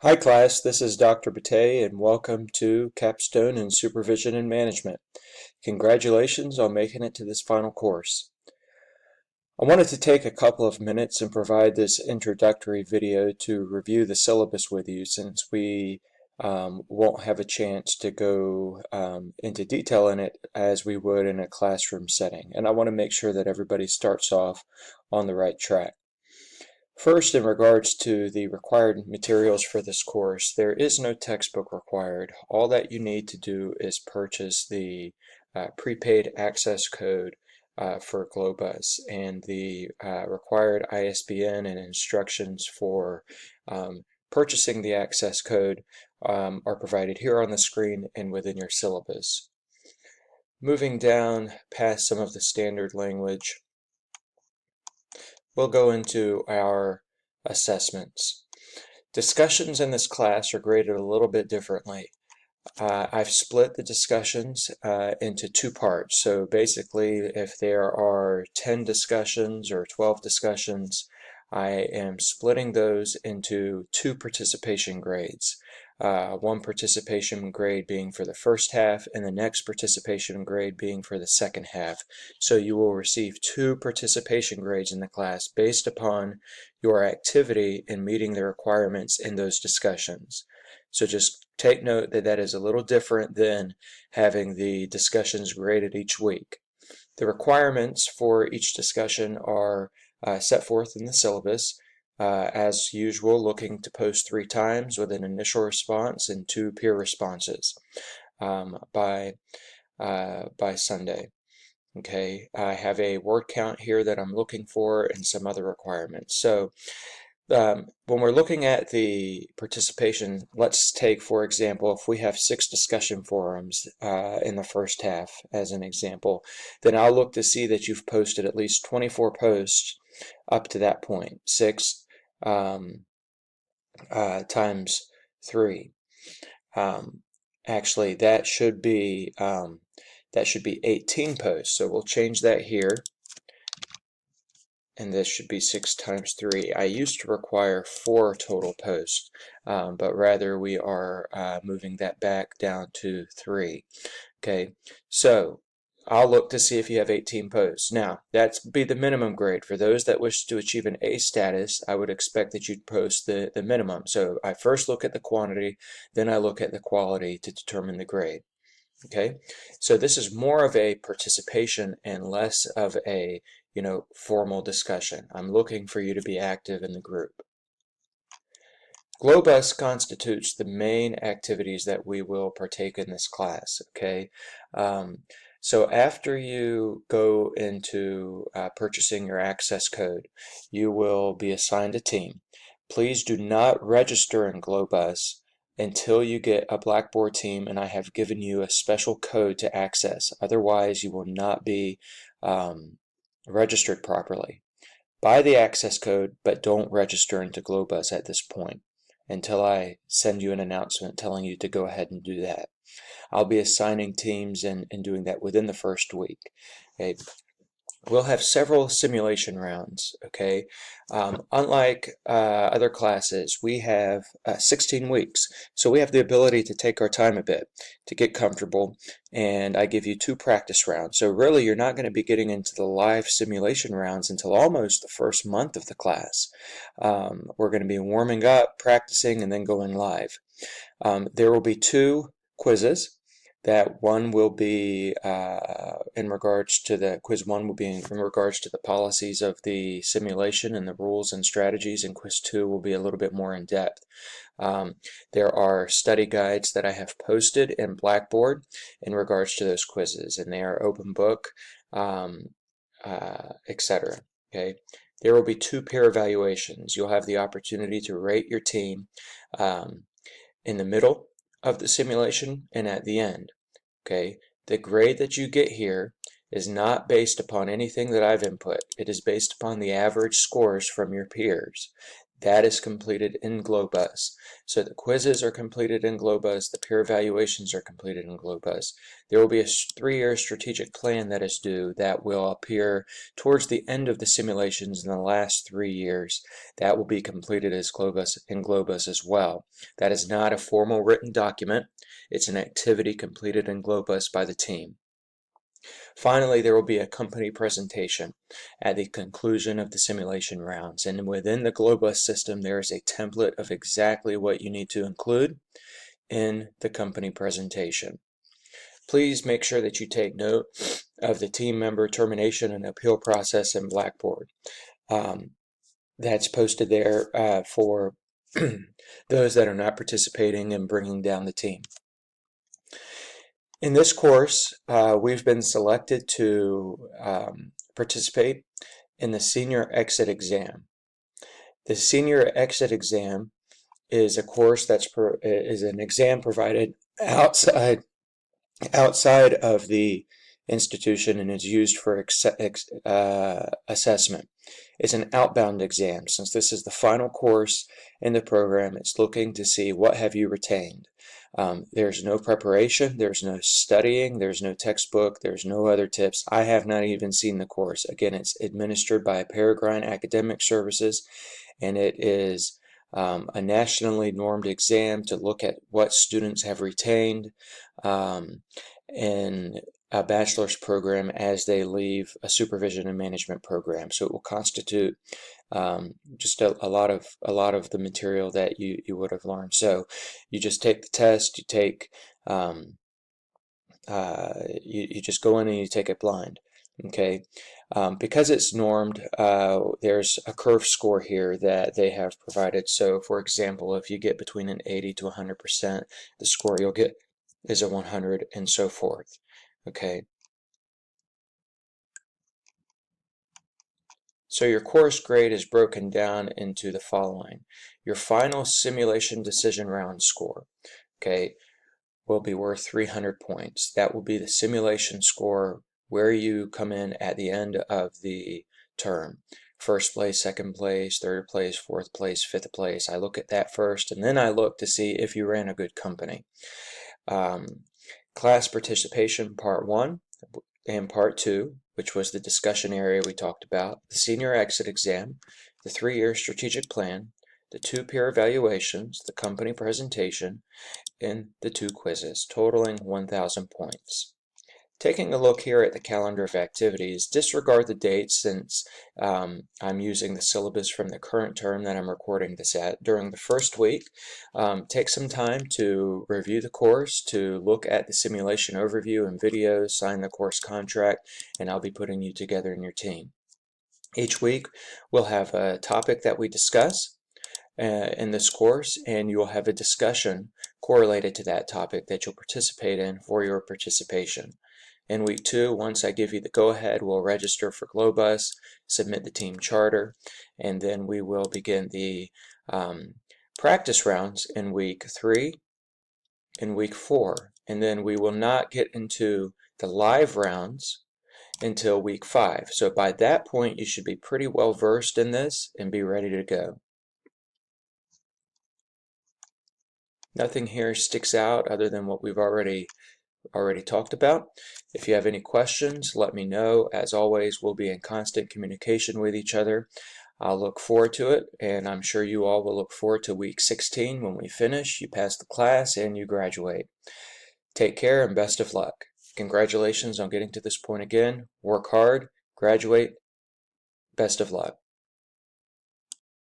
Hi class, this is Dr. Batey and welcome to Capstone in Supervision and Management. Congratulations on making it to this final course. I wanted to take a couple of minutes and provide this introductory video to review the syllabus with you since we won't have a chance to go into detail in it as we would in a classroom setting. And I want to make sure that everybody starts off on the right track. First, in regards to the required materials for this course, there is no textbook required. All that you need to do is purchase the prepaid access code for GloBus, and the required ISBN and instructions for purchasing the access code are provided here on the screen and within your syllabus. Moving down past some of the standard language, we'll go into our assessments. Discussions in this class are graded a little bit differently. I've split the discussions into two parts. So basically, if there are 10 discussions or 12 discussions, I am splitting those into two participation grades. One participation grade being for the first half and the next participation grade being for the second half. So you will receive two participation grades in the class based upon your activity in meeting the requirements in those discussions. So just take note that that is a little different than having the discussions graded each week. The requirements for each discussion are set forth in the syllabus. As usual, looking to post 3 times with an initial response and 2 peer responses by Sunday. Okay, I have a word count here that I'm looking for and some other requirements. So when we're looking at the participation, let's take, for example, if we have 6 discussion forums in the first half as an example, then I'll look to see that you've posted at least 24 posts up to that point. 6 times 3. Actually, that should be 18 posts. So we'll change that here. And this should be 6 times 3. I used to require 4 total posts, but rather we are moving that back down to 3. Okay, so I'll look to see if you have 18 posts. Now, that's be the minimum grade. For those that wish to achieve an A status, I would expect that you'd post the minimum. So I first look at the quantity, then I look at the quality to determine the grade. Okay, so this is more of a participation and less of a formal discussion. I'm looking for you to be active in the group. GloBus constitutes the main activities that we will partake in this class. Okay, so after you go into purchasing your access code, you will be assigned a team. Please do not register in GloBus until you get a Blackboard team and I have given you a special code to access. Otherwise, you will not be registered properly. Buy the access code, but don't register into GloBus at this point until I send you an announcement telling you to go ahead and do that. I'll be assigning teams and doing that within the first week. Okay. We'll have several simulation rounds, okay? Unlike other classes, we have 16 weeks, so we have the ability to take our time a bit to get comfortable, and I give you 2 practice rounds. So really, you're not going to be getting into the live simulation rounds until almost the first month of the class. We're going to be warming up, practicing, and then going live. There will be 2 quizzes. That one will be in regards to the quiz 1 will be in regards to the policies of the simulation and the rules and strategies, and quiz 2 will be a little bit more in depth. There are study guides that I have posted in Blackboard in regards to those quizzes, and they are open book, etc. Okay. There will be 2 peer evaluations. You'll have the opportunity to rate your team in the middle of the simulation and at the end. Okay, the grade that you get here is not based upon anything that I've input. It is based upon the average scores from your peers. That is completed in GloBuzz. So the quizzes are completed in GloBuzz, the peer evaluations are completed in GloBuzz. There will be a 3-year strategic plan that is due that will appear towards the end of the simulations in the last 3 years. That will be completed as in GloBuzz as well. That is not a formal written document. It's an activity completed in GloBuzz by the team. Finally, there will be a company presentation at the conclusion of the simulation rounds, and within the GloBuzz system there is a template of exactly what you need to include in the company presentation. Please make sure that you take note of the team member termination and appeal process in Blackboard. That's posted there for those that are not participating in bringing down the team. In this course, we've been selected to participate in the Senior Exit Exam. The Senior Exit Exam is a course is an exam provided outside of the institution and is used for assessment. It's an outbound exam. Since this is the final course in the program, it's looking to see what have you retained. There's no preparation, there's no studying, there's no textbook, there's no other tips. I have not even seen the course. Again, it's administered by Peregrine Academic Services, and it is a nationally normed exam to look at what students have retained in a bachelor's program as they leave a supervision and management program. So it will constitute just a lot of the material that you would have learned. So you just take the test, you take you just go in and you take it blind. Okay, because it's normed, there's a curve score here that they have provided. So for example, if you get between an 80 to 100%, the score you'll get is a 100, and so forth. Okay, so your course grade is broken down into the following. Your final simulation decision round score, okay, will be worth 300 points. That will be the simulation score where you come in at the end of the term. First place, second place, third place, fourth place, fifth place. I look at that first, and then I look to see if you ran a good company. Class participation part 1 and part 2, which was the discussion area we talked about, the senior exit exam, the 3-year strategic plan, the 2 peer evaluations, the company presentation, and the 2 quizzes, totaling 1,000 points. Taking a look here at the calendar of activities, disregard the dates since I'm using the syllabus from the current term that I'm recording this at. During the first week, take some time to review the course, to look at the simulation overview and videos, sign the course contract, and I'll be putting you together in your team. Each week, we'll have a topic that we discuss in this course, and you will have a discussion correlated to that topic that you'll participate in for your participation. In week 2, once I give you the go-ahead, we'll register for GloBuzz, submit the team charter, and then we will begin the practice rounds in week 3 and week 4. And then we will not get into the live rounds until week 5. So by that point, you should be pretty well versed in this and be ready to go. Nothing here sticks out other than what we've already talked about. If you have any questions, let me know. As always, we'll be in constant communication with each other. I'll look forward to it, and I'm sure you all will look forward to week 16 when we finish, you pass the class, and you graduate. Take care and best of luck. Congratulations on getting to this point again. Work hard, graduate, best of luck.